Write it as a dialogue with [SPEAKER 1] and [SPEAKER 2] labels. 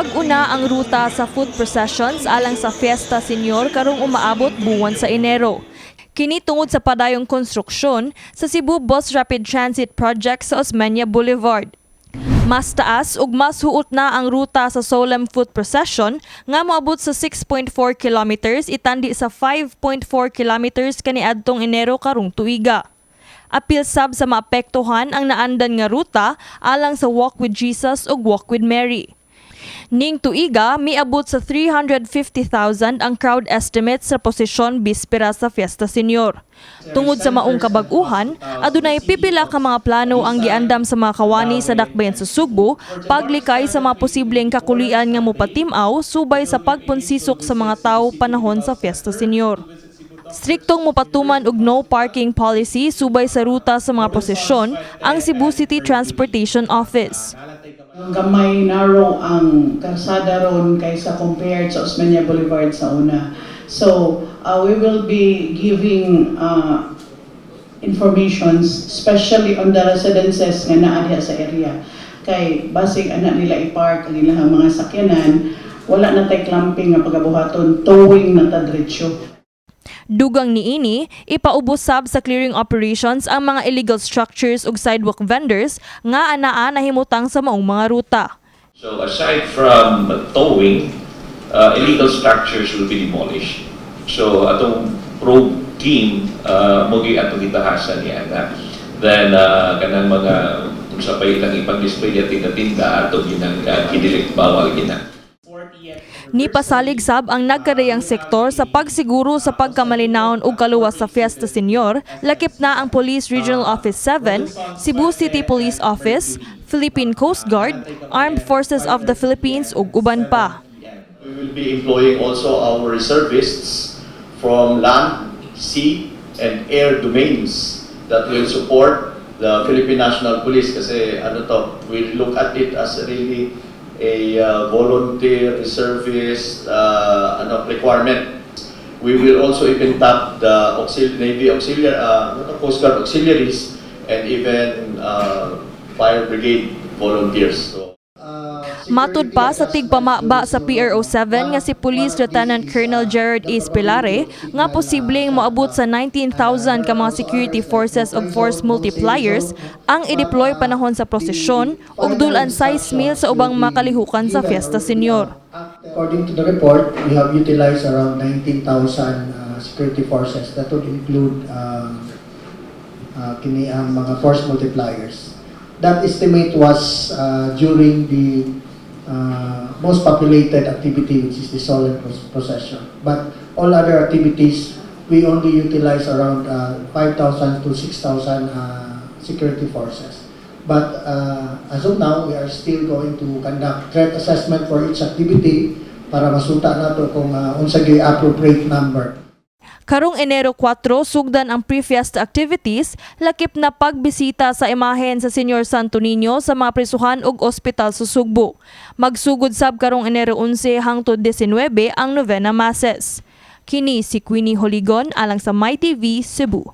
[SPEAKER 1] Bag-una ang ruta sa foot processions alang sa Fiesta Señor karong umaabot buwan sa Enero. Kini tungod sa padayong konstruksyon sa Cebu Bus Rapid Transit Project sa Osmeña Boulevard. Mas taas ug mas huot na ang ruta sa solemn foot procession nga moabot sa 6.4 kilometers itandi sa 5.4 kilometers kaniadtong Enero karong tuiga. Apil sab sa maapektuhan ang naandan nga ruta alang sa Walk with Jesus ug Walk with Mary. Ning tuiga, miabot sa 350,000 ang crowd estimate sa posisyon bispera sa Fiesta Señor. Tungod sa maong kabag-uhan, adunay pipila ka mga plano ang giandam sa mga kawani sa dakbayan sa Subo, paglikay sa mga posibleng kakulian nga mopatimaw subay sa pagpunsisok sa mga tawo panahon sa Fiesta Señor. Striktong mopatuman og no parking policy subay sa ruta sa mga posisyon ang Cebu City Transportation Office.
[SPEAKER 2] Gamay narrow ang kalsada ron kaysa compared sa Osmeña Boulevard sa una. So, we will be giving informations, especially on the residences nga naa diha sa area. Kay basig anak nila i-park ang ilang mga sakyanan, wala na tay clamping nga pagabuhaton, towing na ta diretso.
[SPEAKER 1] Dugang niini, ipaubos sab sa clearing operations ang mga illegal structures ug sidewalk vendors nga anaa nahimutang sa maong mga ruta.
[SPEAKER 3] So aside from towing, illegal structures will be demolished. So atong probe team mogi atong gitahasan niya na then kanang mga kung sa pailang ipag-display at tinda atong ginang kidilik bawal gina.
[SPEAKER 1] Ni pasalig sab ang nagkareyang sektor sa pagsiguro sa pagkamalinaon ug kaluwas sa Fiesta Señor, lakip na ang Police Regional Office 7, Cebu City Police Office, Philippine Coast Guard, Armed Forces of the Philippines ug uban pa.
[SPEAKER 4] We will be employing also our reservists from land, sea, and air domains that will support the Philippine National Police kasi we look at it as really a volunteer reservist requirement. We will also even tap the Navy auxiliary, Coast Guard auxiliaries, and even fire brigade volunteers. So,
[SPEAKER 1] Matud pa sa tigpamaba sa PRO 7 nga si Police Lieutenant Colonel Gerard A. Spilare nga posibleng moabot sa 19,000 ka mga security forces ug force multipliers ang i-deploy panahon sa prosesyon ug dulan 6,000 sa ubang makalihukan sa Fiesta Señor.
[SPEAKER 5] According to the report, we have utilized around 19,000 security forces. That would include kini ang mga force multipliers. That estimate was during the most populated activity, which is the solemn procession. But all other activities, we only utilize around 5,000 to 6,000 security forces. But as of now, we are still going to conduct threat assessment for each activity para masuta nato kung unsa gyud appropriate number.
[SPEAKER 1] Karong Enero 4, sugdan ang pre-fiesta activities, lakip na pagbisita sa imahen sa Señor Santo Niño sa mga prisuhan ug ospital sa Sugbo. Magsugod sab karong Enero 11 hangtod 19 ang novena masses. Kini si Queenie Joligon alang sa MyTV Cebu.